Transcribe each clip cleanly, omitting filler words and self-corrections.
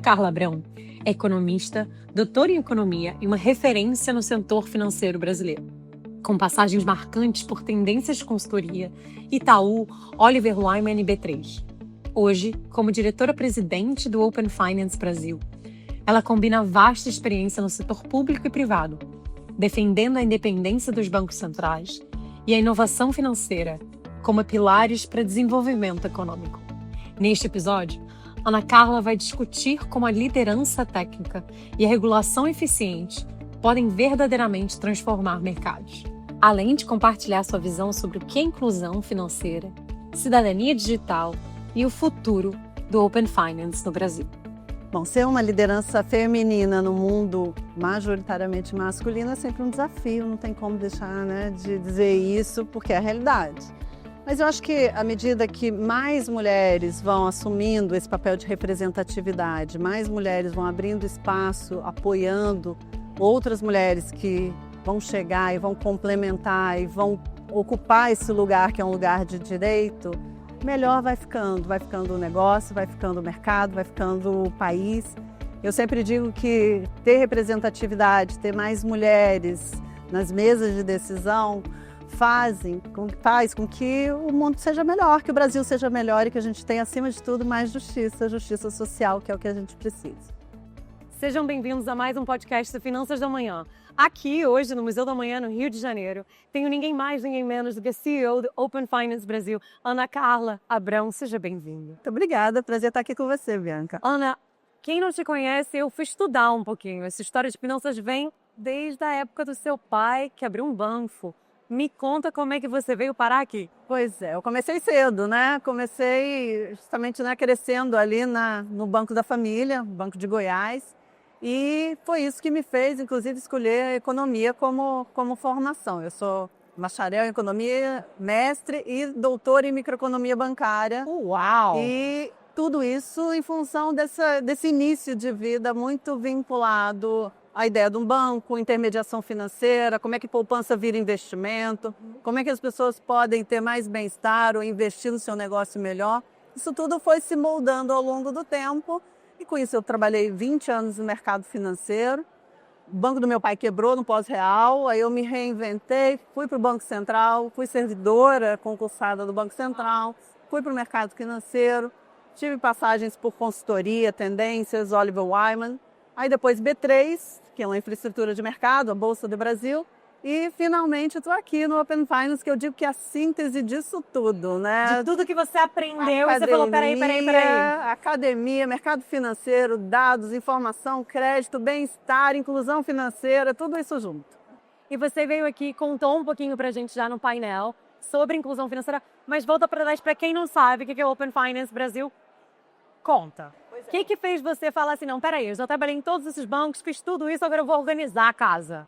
Carla Abrão é economista, doutora em economia e uma referência no setor financeiro brasileiro. Com passagens marcantes por Tendências de Consultoria, Itaú, Oliver Wyman e B3. Hoje, como diretora-presidente do Open Finance Brasil, ela combina vasta experiência no setor público e privado, defendendo a independência dos bancos centrais e a inovação financeira como pilares para desenvolvimento econômico. Neste episódio, Ana Carla vai discutir como a liderança técnica e a regulação eficiente podem verdadeiramente transformar mercados, além de compartilhar sua visão sobre o que é inclusão financeira, cidadania digital e o futuro do Open Finance no Brasil. Bom, ser uma liderança feminina no mundo majoritariamente masculino é sempre um desafio, não tem como deixar, de dizer isso, porque é a realidade. Mas eu acho que à medida que mais mulheres vão assumindo esse papel de representatividade, mais mulheres vão abrindo espaço, apoiando outras mulheres que vão chegar e vão complementar e vão ocupar esse lugar que é um lugar de direito, melhor vai ficando o negócio, vai ficando o mercado, vai ficando o país. Eu sempre digo que ter representatividade, ter mais mulheres nas mesas de decisão faz com que o mundo seja melhor, que o Brasil seja melhor e que a gente tenha, acima de tudo, mais justiça social, que é o que a gente precisa. Sejam bem-vindos a mais um podcast do Finanças da Manhã. Aqui, hoje, no Museu da Manhã, no Rio de Janeiro, tenho ninguém mais, ninguém menos do que a CEO do Open Finance Brasil, Ana Carla Abrão. Seja bem-vinda. Muito obrigada, prazer estar aqui com você, Bianca. Ana, quem não te conhece, eu fui estudar um pouquinho. Essa história de finanças vem desde a época do seu pai, que abriu um banco. Me conta como é que você veio parar aqui. Pois é, eu comecei cedo, Comecei justamente crescendo ali no Banco da Família, Banco de Goiás. E foi isso que me fez, inclusive, escolher a economia como formação. Eu sou bacharel em economia, mestre e doutora em microeconomia bancária. Uau! E tudo isso em função desse início de vida muito vinculado à ideia de um banco, intermediação financeira, como é que poupança vira investimento, como é que as pessoas podem ter mais bem-estar ou investir no seu negócio melhor. Isso tudo foi se moldando ao longo do tempo e com isso eu trabalhei 20 anos no mercado financeiro. O banco do meu pai quebrou no pós-real, aí eu me reinventei, fui para o Banco Central, fui servidora concursada do Banco Central, fui para o mercado financeiro, tive passagens por consultoria, Tendências, Oliver Wyman, aí depois B3, que é uma infraestrutura de mercado, a Bolsa do Brasil, e finalmente estou aqui no Open Finance, que eu digo que é a síntese disso tudo, De tudo que você aprendeu, e você falou, peraí. Academia, mercado financeiro, dados, informação, crédito, bem-estar, inclusão financeira, tudo isso junto. E você veio aqui e contou um pouquinho pra gente já no painel sobre inclusão financeira, mas volta para trás para quem não sabe o que é o Open Finance Brasil. Conta. O que fez você falar assim, não, peraí, eu já trabalhei em todos esses bancos, fiz tudo isso, agora eu vou organizar a casa?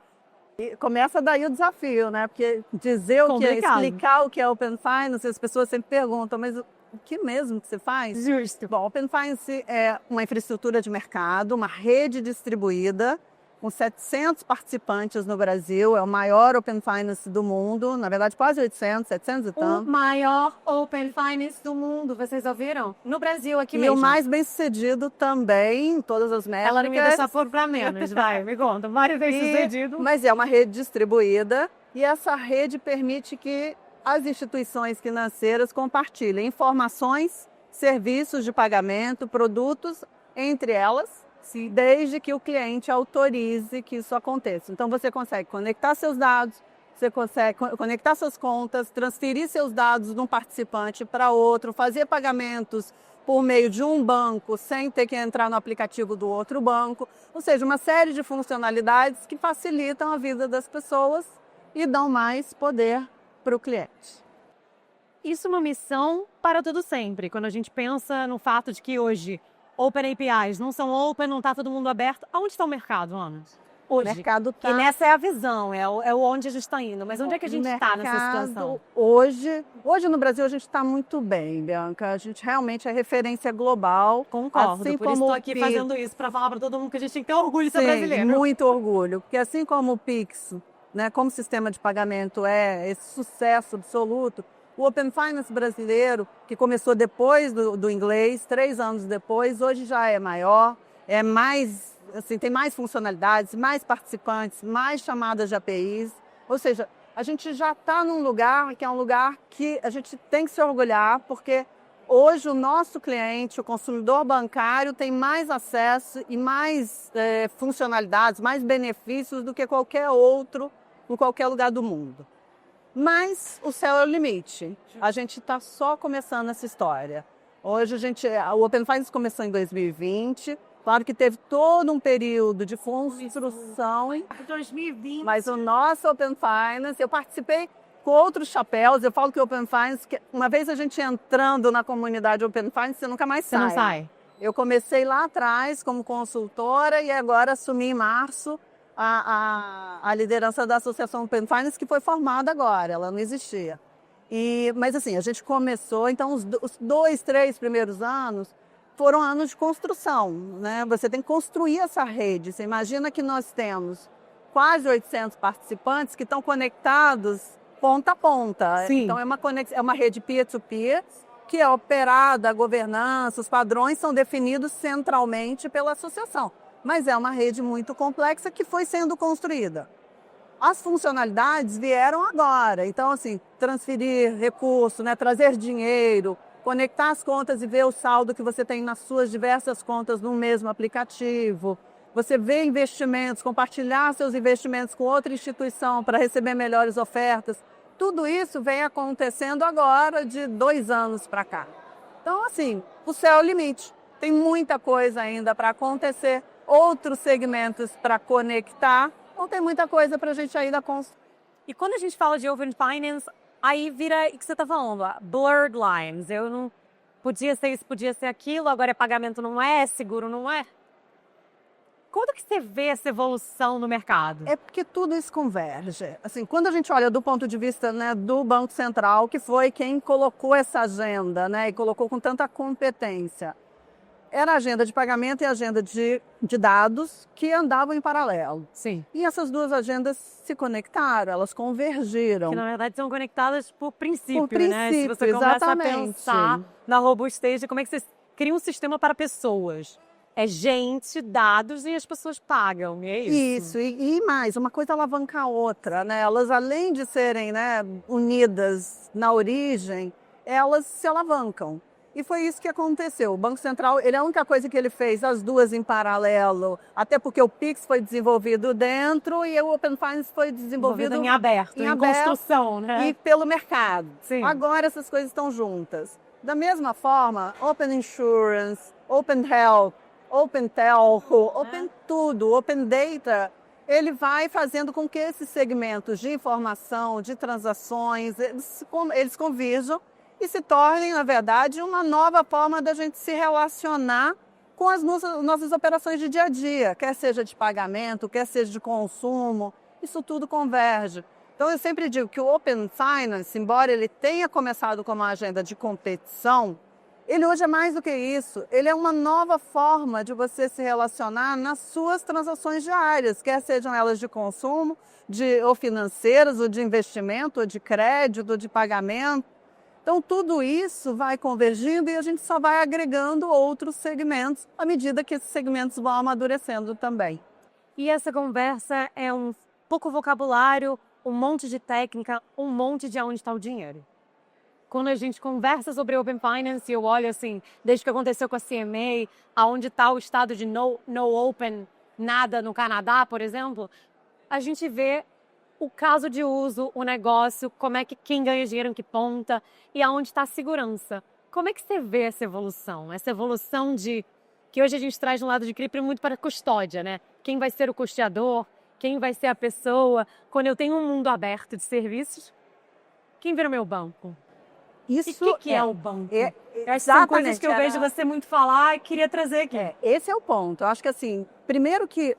E começa daí o desafio, Porque dizer o que é, explicar o que é Open Finance, as pessoas sempre perguntam, mas o que mesmo que você faz? Justo. Bom, Open Finance é uma infraestrutura de mercado, uma rede distribuída, com 700 participantes no Brasil, é o maior Open Finance do mundo, na verdade quase 800, 700 e tanto. O maior Open Finance do mundo, vocês ouviram? No Brasil, aqui mesmo. E o mais bem-sucedido também, em todas as métricas. Ela não me deixa pôr pra menos, vai, me conta, vários bem-sucedido. Mas é uma rede distribuída e essa rede permite que as instituições financeiras compartilhem informações, serviços de pagamento, produtos, entre elas, sim, desde que o cliente autorize que isso aconteça. Então você consegue conectar seus dados, você consegue conectar suas contas, transferir seus dados de um participante para outro, fazer pagamentos por meio de um banco sem ter que entrar no aplicativo do outro banco. Ou seja, uma série de funcionalidades que facilitam a vida das pessoas e dão mais poder para o cliente. Isso é uma missão para todo sempre. Quando a gente pensa no fato de que hoje Open APIs não são open, não está todo mundo aberto. Aonde está o mercado, Ana? Hoje. O mercado está... E nessa é a visão, é onde a gente está indo. Mas onde é que a gente está nessa situação? Hoje no Brasil a gente está muito bem, Bianca. A gente realmente é referência global. Concordo, assim por isso estou aqui fazendo isso, para falar para todo mundo que a gente tem que ter orgulho de ser brasileiro. Muito orgulho. Porque assim como o Pix, como sistema de pagamento é esse sucesso absoluto, o Open Finance brasileiro, que começou depois do inglês, 3 anos depois, hoje já é maior, assim, tem mais funcionalidades, mais participantes, mais chamadas de APIs. Ou seja, a gente já está num lugar que é um lugar que a gente tem que se orgulhar, porque hoje o nosso cliente, o consumidor bancário, tem mais acesso e mais funcionalidades, mais benefícios do que qualquer outro em qualquer lugar do mundo. Mas o céu é o limite. A gente está só começando essa história. Hoje o Open Finance começou em 2020. Claro que teve todo um período de construção. 2020. Mas o nosso Open Finance, eu participei com outros chapéus. Eu falo que o Open Finance, uma vez a gente entrando na comunidade Open Finance, você nunca mais sai. Você não sai. Eu comecei lá atrás como consultora e agora assumi em março a liderança da Associação Open Finance, que foi formada agora, ela não existia. Mas assim, a gente começou, então os 2, 3 primeiros anos foram anos de construção, né? Você tem que construir essa rede. Você imagina que nós temos quase 800 participantes que estão conectados ponta a ponta. Sim. Então é uma rede peer-to-peer que é operada, a governança, os padrões são definidos centralmente pela associação. Mas é uma rede muito complexa que foi sendo construída. As funcionalidades vieram agora. Então, assim, transferir recurso, né, trazer dinheiro, conectar as contas e ver o saldo que você tem nas suas diversas contas no mesmo aplicativo. Você vê investimentos, compartilhar seus investimentos com outra instituição para receber melhores ofertas. Tudo isso vem acontecendo agora de 2 anos para cá. Então, assim, o céu é o limite. Tem muita coisa ainda para acontecer, outros segmentos para conectar. Então, tem muita coisa para a gente ainda construir. E quando a gente fala de Open Finance, aí vira o que você está falando, blurred lines. Eu não podia ser isso, podia ser aquilo, agora é pagamento, não é, seguro, não é. Quando que você vê essa evolução no mercado? É porque tudo isso converge. Assim, quando a gente olha do ponto de vista, né, do Banco Central, que foi quem colocou essa agenda, né, e colocou com tanta competência, era a agenda de pagamento e a agenda de dados que andavam em paralelo. Sim. E essas duas agendas se conectaram, elas convergiram. Que na verdade são conectadas por princípio, Por princípio, né? Se você começa exatamente. a pensar na robustez de como é que você cria um sistema para pessoas. É gente, dados e as pessoas pagam, é isso? Isso, e mais, uma coisa alavanca a outra, né? Elas, além de serem, né, unidas na origem, elas se alavancam. E foi isso que aconteceu. O Banco Central, ele é a única coisa que ele fez, as duas em paralelo, até porque o Pix foi desenvolvido dentro e o Open Finance foi desenvolvido em aberto, em construção, né? E pelo mercado. Sim. Agora essas coisas estão juntas. Da mesma forma, Open Insurance, Open Health, Open Telco, Open tudo, Open Data, ele vai fazendo com que esses segmentos de informação, de transações, eles convirjam e se tornem, na verdade, uma nova forma da gente se relacionar com as nossas operações de dia a dia, quer seja de pagamento, quer seja de consumo, isso tudo converge. Então, eu sempre digo que o Open Finance, embora ele tenha começado como uma agenda de competição, ele hoje é mais do que isso. Ele é uma nova forma de você se relacionar nas suas transações diárias, quer sejam elas de consumo, ou financeiras, ou de investimento, ou de crédito, ou de pagamento. Então, tudo isso vai convergindo e a gente só vai agregando outros segmentos à medida que esses segmentos vão amadurecendo também. E essa conversa é um pouco vocabulário, um monte de técnica, um monte de onde está o dinheiro. Quando a gente conversa sobre Open Finance, eu olho assim, desde que aconteceu com a CMA, aonde está o estado de no open, nada no Canadá, por exemplo, a gente vê o caso de uso, o negócio, como é que quem ganha dinheiro em que ponta e aonde está a segurança. Como é que você vê essa evolução? Essa evolução de que hoje a gente traz um lado de cripto muito para a custódia, né? Quem vai ser o custeador? Quem vai ser a pessoa? Quando eu tenho um mundo aberto de serviços, quem vira o meu banco? Isso E o que é o banco? Essas são Exatamente, coisas que eu vejo você muito falar e queria trazer aqui. Esse é o ponto. Eu acho que, assim, primeiro que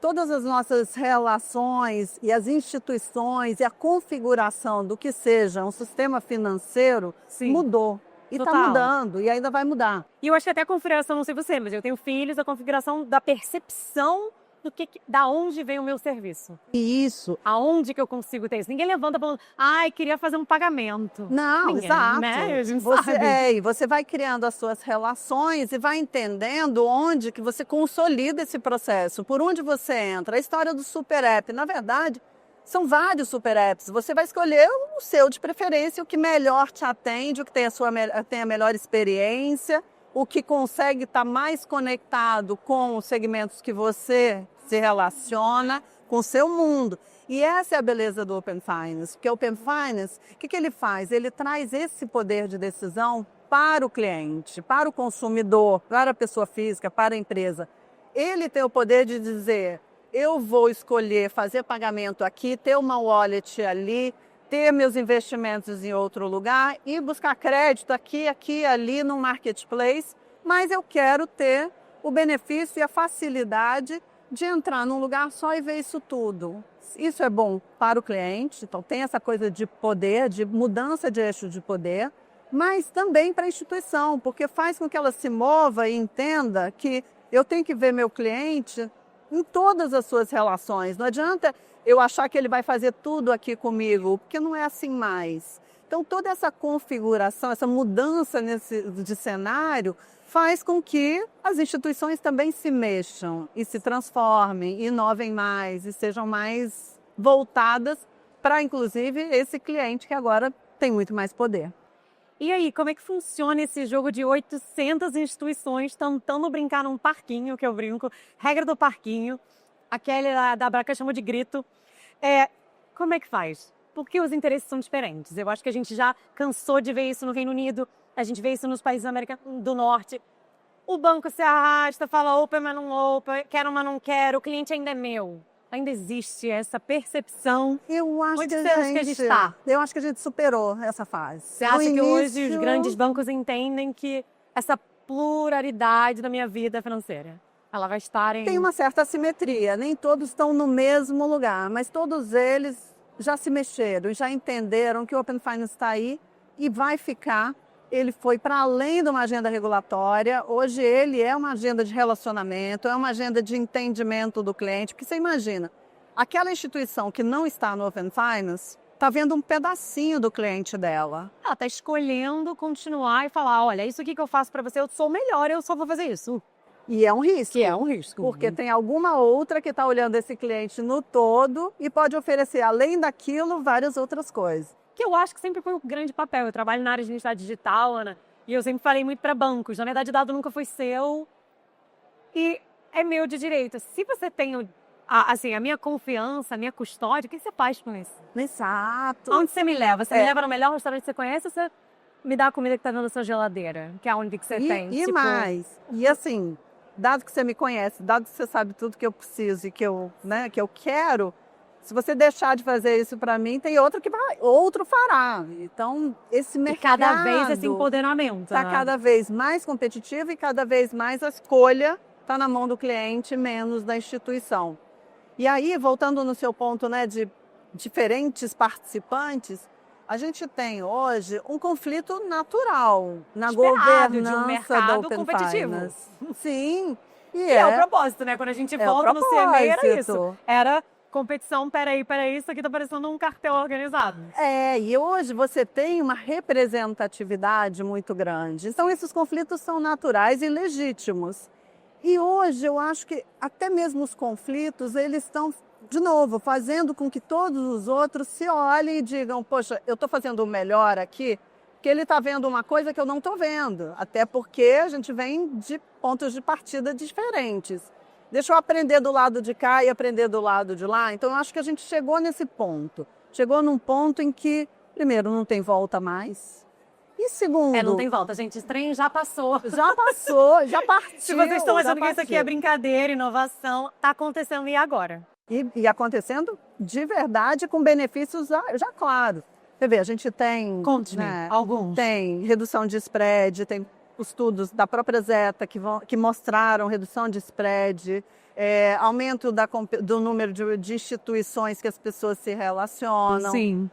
todas as nossas relações e as instituições e a configuração do que seja um sistema financeiro mudou. E está mudando, e ainda vai mudar. E eu acho que até a configuração, não sei você, mas eu tenho filhos, a configuração da percepção da onde vem o meu serviço. E isso. Aonde que eu consigo ter isso? Ninguém levanta falando, ai, queria fazer um pagamento. Não, Ninguém, exato. né? A gente Você, sabe. e você vai criando as suas relações e vai entendendo onde que você consolida esse processo, por onde você entra. A história do super app, na verdade, são vários super apps. Você vai escolher o seu de preferência, o que melhor te atende, o que tem a melhor experiência, o que consegue estar mais conectado com os segmentos que você se relaciona, com o seu mundo. E essa é a beleza do Open Finance, porque o Open Finance, o que ele faz? Ele traz esse poder de decisão para o cliente, para o consumidor, para a pessoa física, para a empresa. Ele tem o poder de dizer, eu vou escolher fazer pagamento aqui, ter uma wallet ali, ter meus investimentos em outro lugar e buscar crédito aqui, ali no marketplace, mas eu quero ter o benefício e a facilidade de entrar num lugar só e ver isso tudo. Isso é bom para o cliente, então tem essa coisa de poder, de mudança de eixo de poder, mas também para a instituição, porque faz com que ela se mova e entenda que eu tenho que ver meu cliente em todas as suas relações. Não adianta eu achar que ele vai fazer tudo aqui comigo, porque não é assim mais. Então, toda essa configuração, essa mudança de cenário faz com que as instituições também se mexam e se transformem, inovem mais e sejam mais voltadas para, inclusive, esse cliente que agora tem muito mais poder. E aí, como é que funciona esse jogo de 800 instituições tentando brincar num parquinho, que eu brinco, regra do parquinho, aquele lá da Braca chama de grito. Como é que faz? Porque os interesses são diferentes. Eu acho que a gente já cansou de ver isso no Reino Unido, a gente vê isso nos países da América do Norte. O banco se arrasta, fala open, mas não open, quero, mas não quero, o cliente ainda é meu. Ainda existe essa percepção. Eu acho Onde que você acha que a gente está? Eu acho que a gente superou essa fase. Você acha que hoje os grandes bancos entendem que essa pluralidade da minha vida financeira, ela vai estar em... Tem uma certa assimetria, nem todos estão no mesmo lugar, mas todos eles já se mexeram, já entenderam que o Open Finance está aí e vai ficar. Ele foi para além de uma agenda regulatória, hoje ele é uma agenda de relacionamento, é uma agenda de entendimento do cliente, porque você imagina, aquela instituição que não está no Open Finance está vendo um pedacinho do cliente dela. Ela está escolhendo continuar e falar, olha, isso aqui que eu faço para você, eu sou melhor, eu só vou fazer isso. E é um risco. Que é um risco. Porque tem alguma outra que está olhando esse cliente no todo e pode oferecer, além daquilo, várias outras coisas. Que eu acho que sempre foi um grande papel. Eu trabalho na área de identidade digital, Ana, e eu sempre falei muito para bancos. Na verdade, o dado nunca foi seu e é meu de direito. Se você tem a minha confiança, a minha custódia, o que você faz com isso? Exato. Onde você me leva? Você me leva no melhor restaurante que você conhece ou você me dá a comida que está dentro da sua geladeira? Que é a única que você tem? E mais. E assim, dado que você me conhece, dado que você sabe tudo que eu preciso e que eu quero, se você deixar de fazer isso para mim, tem outro fará. Então, esse mercado... E cada vez esse empoderamento. Está cada vez mais competitivo e cada vez mais a escolha está na mão do cliente, menos da instituição. E aí, voltando no seu ponto, né, de diferentes participantes, a gente tem hoje um conflito natural na governança de um mercado da Open competitivo. Finance. Sim. E é o propósito, né? Quando a gente volta no CME, era isso. Era competição, peraí, isso aqui tá parecendo um cartel organizado. E hoje você tem uma representatividade muito grande. Então esses conflitos são naturais e legítimos. E hoje eu acho que até mesmo os conflitos, eles estão, de novo, fazendo com que todos os outros se olhem e digam, poxa, eu estou fazendo o melhor aqui, porque ele está vendo uma coisa que eu não estou vendo. Até porque a gente vem de pontos de partida diferentes. Deixa eu aprender do lado de cá e aprender do lado de lá. Então, eu acho que a gente chegou nesse ponto. Chegou num ponto em que, primeiro, não tem volta mais. E segundo... não tem volta, gente. Esse trem já passou. Já passou, já partiu. Se vocês estão achando que isso aqui é brincadeira, inovação, está acontecendo e agora? E acontecendo de verdade com benefícios já claro. Você vê, a gente tem... Conte-me, alguns. Tem redução de spread, tem estudos da própria Zeta que mostraram redução de spread, aumento do número de instituições que as pessoas se relacionam. Sim.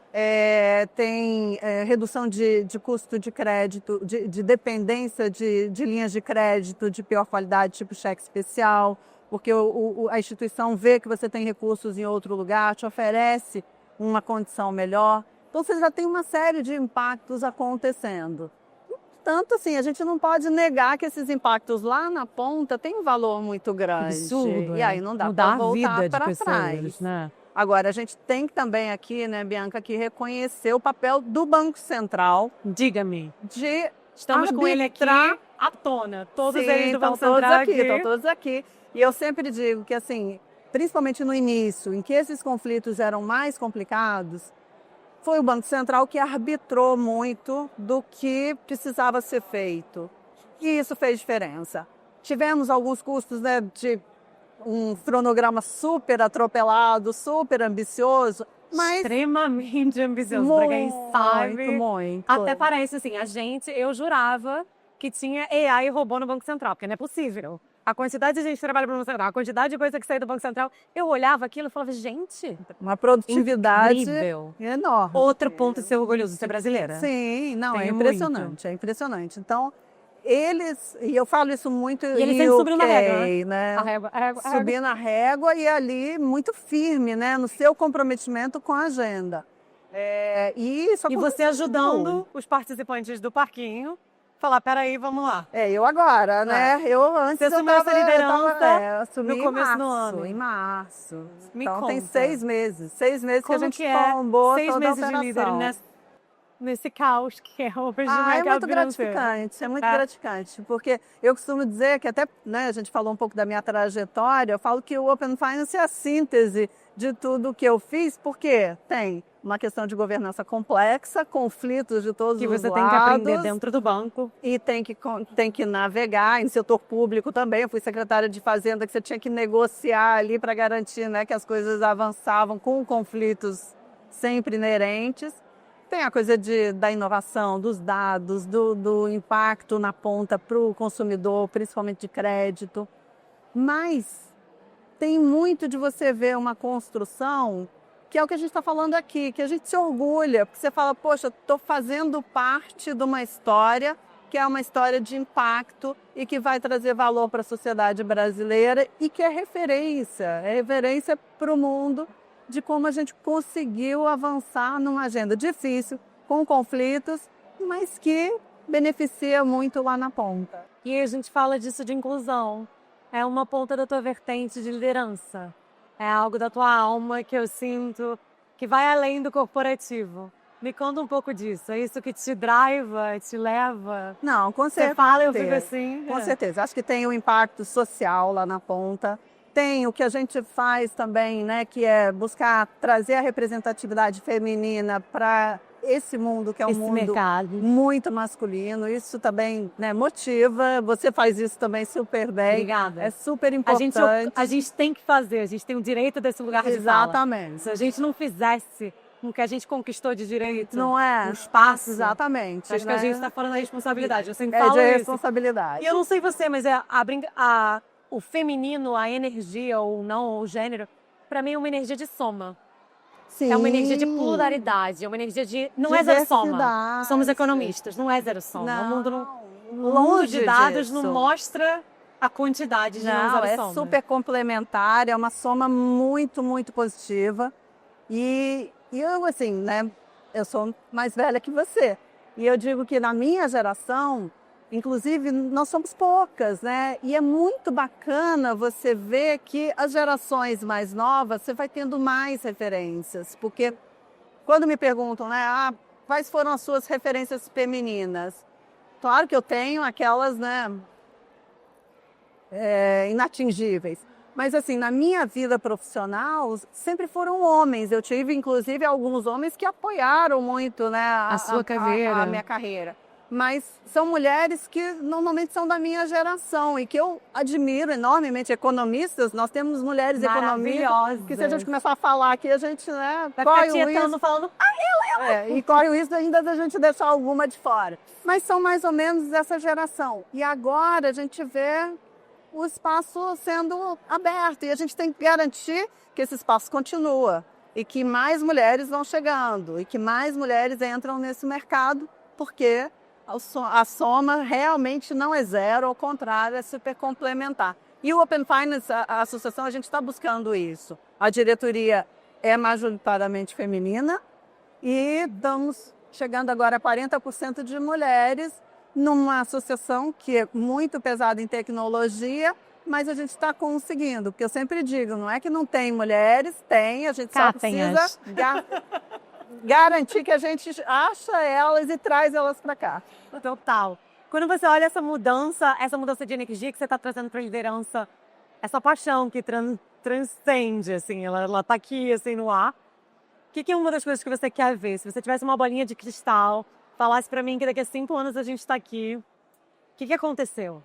Tem redução de custo de crédito, de dependência de linhas de crédito de pior qualidade, tipo cheque especial, porque a instituição vê que você tem recursos em outro lugar, te oferece uma condição melhor. Então, você já tem uma série de impactos acontecendo. Tanto assim, a gente não pode negar que esses impactos lá na ponta têm um valor muito grande. Absurdo, e aí não dá mudar para a vida voltar de para pessoas, trás. né? Agora, a gente tem que também aqui, né, Bianca, que reconhecer o papel do Banco Central Diga-me, de estamos com ele aqui arbitrar. à tona. Todos Sim, eles do estão Banco todos Central aqui, estão todos aqui. E eu sempre digo que, assim, principalmente no início, em que esses conflitos eram mais complicados, foi o Banco Central que arbitrou muito do que precisava ser feito. E isso fez diferença. Tivemos alguns custos, né, de um cronograma super atropelado, super ambicioso, mas extremamente ambicioso, para quem sabe. muito. Até parece assim, eu jurava que tinha AI e robô no Banco Central, porque não é possível. A quantidade de gente que trabalha no Banco Central, a quantidade de coisa que sai do Banco Central, eu olhava aquilo e falava, gente, Uma produtividade incrível. enorme. Outro ponto de ser orgulhoso, ser brasileira. Sim, não, é Tenho impressionante, muito. é impressionante. Então, eles, e eu falo isso muito E eles em sempre subiram na UK, régua, né? A régua. Subir na régua e ali muito firme, né? No seu comprometimento com a agenda. E isso E você aconteceu. ajudando os participantes do parquinho, falar, peraí, vamos lá. Eu agora, né? Eu antes Você assumiu essa liderança assumi no começo em do março, ano. em março. Me Então tem conta. 6 meses. 6 meses que a Como gente que é tombou 6 toda a meses de líder operação. nesse caos que é hoje o É mercado muito financeiro? gratificante, é muito É. gratificante, porque eu costumo dizer que até, né, a gente falou um pouco da minha trajetória, eu falo que o Open Finance é a síntese de tudo que eu fiz, porque tem uma questão de governança complexa, conflitos de todos Que os você lados. tem que aprender dentro do banco. E tem que navegar em setor público também. Eu fui secretária de Fazenda, que você tinha que negociar ali para garantir, né, que as coisas avançavam com conflitos sempre inerentes. Tem a coisa da inovação, dos dados, do impacto na ponta para o consumidor, principalmente de crédito. Mas tem muito de você ver uma construção, que é o que a gente está falando aqui, que a gente se orgulha, porque você fala, poxa, estou fazendo parte de uma história que é uma história de impacto e que vai trazer valor para a sociedade brasileira e que é referência para o mundo de como a gente conseguiu avançar numa agenda difícil, com conflitos, mas que beneficia muito lá na ponta. E a gente fala disso de inclusão. É uma ponta da tua vertente de liderança. É algo da tua alma que eu sinto que vai além do corporativo. Me conta um pouco disso. É isso que te driva, te leva? Não, com certeza. Você fala e eu fico assim. Com certeza. Acho que tem o impacto social lá na ponta. Tem o que a gente faz também, né, que é buscar trazer a representatividade feminina para esse mundo que é um Esse mundo mercado. muito masculino. Isso também, né, motiva. Você faz isso também super bem. Obrigada. É super importante. A gente tem que fazer, a gente tem o direito desse lugar de fala. Exatamente. Se a gente não fizesse com o que a gente conquistou de direito, Não é? um espaço, Exatamente. acho que a gente está falando da responsabilidade. Eu sempre É falo de isso. responsabilidade. E eu não sei você, mas o feminino, a energia ou não, ou o gênero, para mim é uma energia de soma. Sim. É uma energia de pluralidade, é uma energia de... Não é zero soma. Diversidade. Somos economistas, não é zero soma. Não, O mundo longe de dados disso. não mostra a quantidade de não Não, zero é soma. super complementar, é uma soma muito, muito positiva. E eu, assim, né, eu sou mais velha que você. E eu digo que na minha geração, inclusive, nós somos poucas, né? E é muito bacana você ver que as gerações mais novas, você vai tendo mais referências. Porque quando me perguntam, né, quais foram as suas referências femininas? Claro que eu tenho aquelas, né, inatingíveis. Mas, assim, na minha vida profissional, sempre foram homens. Eu tive, inclusive, alguns homens que apoiaram muito, né, A sua carreira. a minha carreira. Mas são mulheres que normalmente são da minha geração e que eu admiro enormemente. Economistas, nós temos mulheres economistas Maravilhosas. que, se a gente começar a falar aqui, a gente, né, Vai corre ficar o tietando, falando... e corre o risco ainda da gente deixar alguma de fora. Mas são mais ou menos dessa geração. E agora a gente vê o espaço sendo aberto. E a gente tem que garantir que esse espaço continua. E que mais mulheres vão chegando. E que mais mulheres entram nesse mercado. Porque a soma realmente não é zero. Ao contrário, é super complementar. E o Open Finance, a associação, a gente está buscando isso. A diretoria é majoritariamente feminina e estamos chegando agora a 40% de mulheres numa associação que é muito pesada em tecnologia, mas a gente está conseguindo, porque eu sempre digo, não é que não tem mulheres, tem, a gente só precisa garantir que a gente acha elas e traz elas para cá. Total. Quando você olha essa mudança de energia que você está trazendo para a liderança, essa paixão que transcende, assim, ela está aqui, assim, no ar. O que é uma das coisas que você quer ver? Se você tivesse uma bolinha de cristal, falasse para mim que daqui a 5 anos a gente está aqui, o que aconteceu?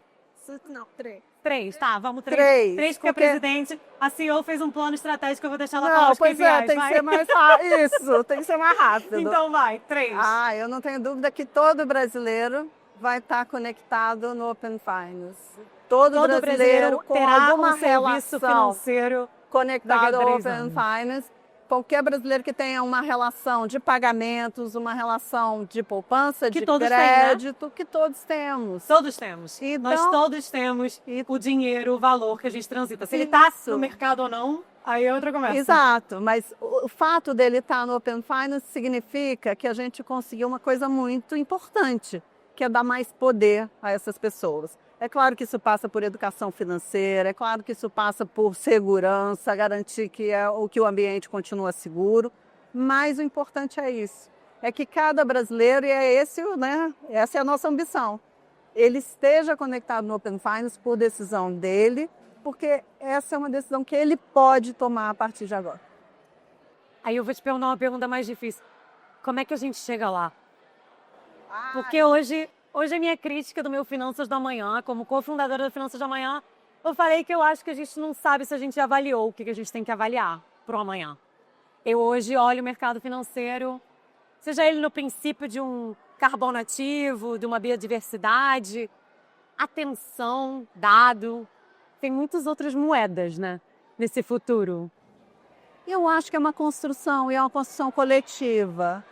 Não, 3. 3, tá, vamos 3. 3 porque a presidente, a CEO fez um plano estratégico, eu vou deixar ela falar os KPIs. Tem que ser mais rápido. Isso, tem que ser mais rápido. Então vai, 3. Eu não tenho dúvida que todo brasileiro vai estar conectado no Open Finance. Todo brasileiro terá alguma um serviço financeiro conectado ao Open Finance. Qualquer brasileiro que tenha uma relação de pagamentos, uma relação de poupança, de crédito, que todos temos. Todos temos. Então, nós todos temos o dinheiro, o valor que a gente transita. Se ele está no mercado ou não, aí é outra conversa. Exato, mas o fato dele estar no Open Finance significa que a gente conseguiu uma coisa muito importante, que é dar mais poder a essas pessoas. É claro que isso passa por educação financeira, é claro que isso passa por segurança, garantir que o ambiente continua seguro, mas o importante é isso, é que cada brasileiro, e essa é a nossa ambição, ele esteja conectado no Open Finance por decisão dele, porque essa é uma decisão que ele pode tomar a partir de agora. Aí eu vou te perguntar uma pergunta mais difícil. Como é que a gente chega lá? Porque hoje a minha crítica do meu Finanças da Manhã, como cofundadora do Finanças da Manhã, eu falei que eu acho que a gente não sabe se a gente avaliou o que a gente tem que avaliar para o amanhã. Eu hoje olho o mercado financeiro, seja ele no princípio de um carbono ativo, de uma biodiversidade, atenção, dado, tem muitas outras moedas, né, nesse futuro. Eu acho que é uma construção, e é uma construção coletiva.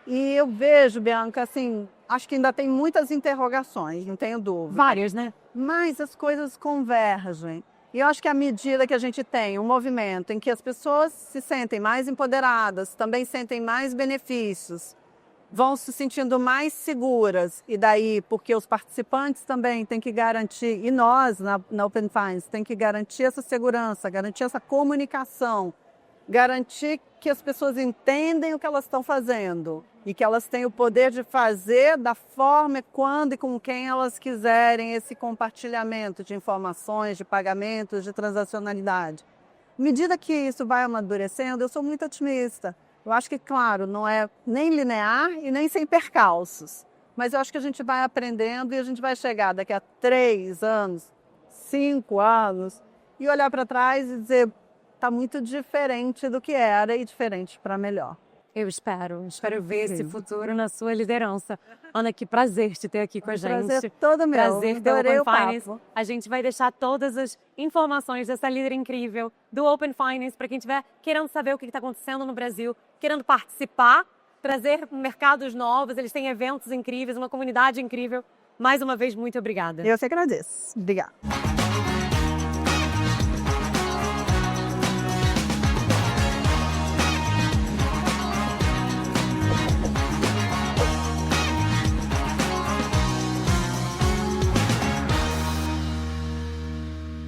E eu vejo, Bianca, assim, acho que ainda tem muitas interrogações, não tenho dúvida. Várias, né? Mas as coisas convergem. E eu acho que à medida que a gente tem um movimento em que as pessoas se sentem mais empoderadas, também sentem mais benefícios, vão se sentindo mais seguras, e daí, porque os participantes também têm que garantir, e nós na Open Finance, tem que garantir essa segurança, garantir essa comunicação, garantir que as pessoas entendem o que elas estão fazendo e que elas têm o poder de fazer da forma, quando e com quem elas quiserem esse compartilhamento de informações, de pagamentos, de transacionalidade. À medida que isso vai amadurecendo, eu sou muito otimista. Eu acho que, claro, não é nem linear e nem sem percalços, mas eu acho que a gente vai aprendendo e a gente vai chegar daqui a 3 anos, 5 anos, e olhar para trás e dizer: está muito diferente do que era e diferente para melhor. Eu espero ver esse futuro na sua liderança. Ana, que prazer te ter aqui com a gente. Prazer todo meu. Prazer ter o Open Finance. A gente vai deixar todas as informações dessa líder incrível do Open Finance para quem estiver querendo saber o que está acontecendo no Brasil, querendo participar, trazer mercados novos. Eles têm eventos incríveis, uma comunidade incrível. Mais uma vez, muito obrigada. Eu que agradeço. Obrigada.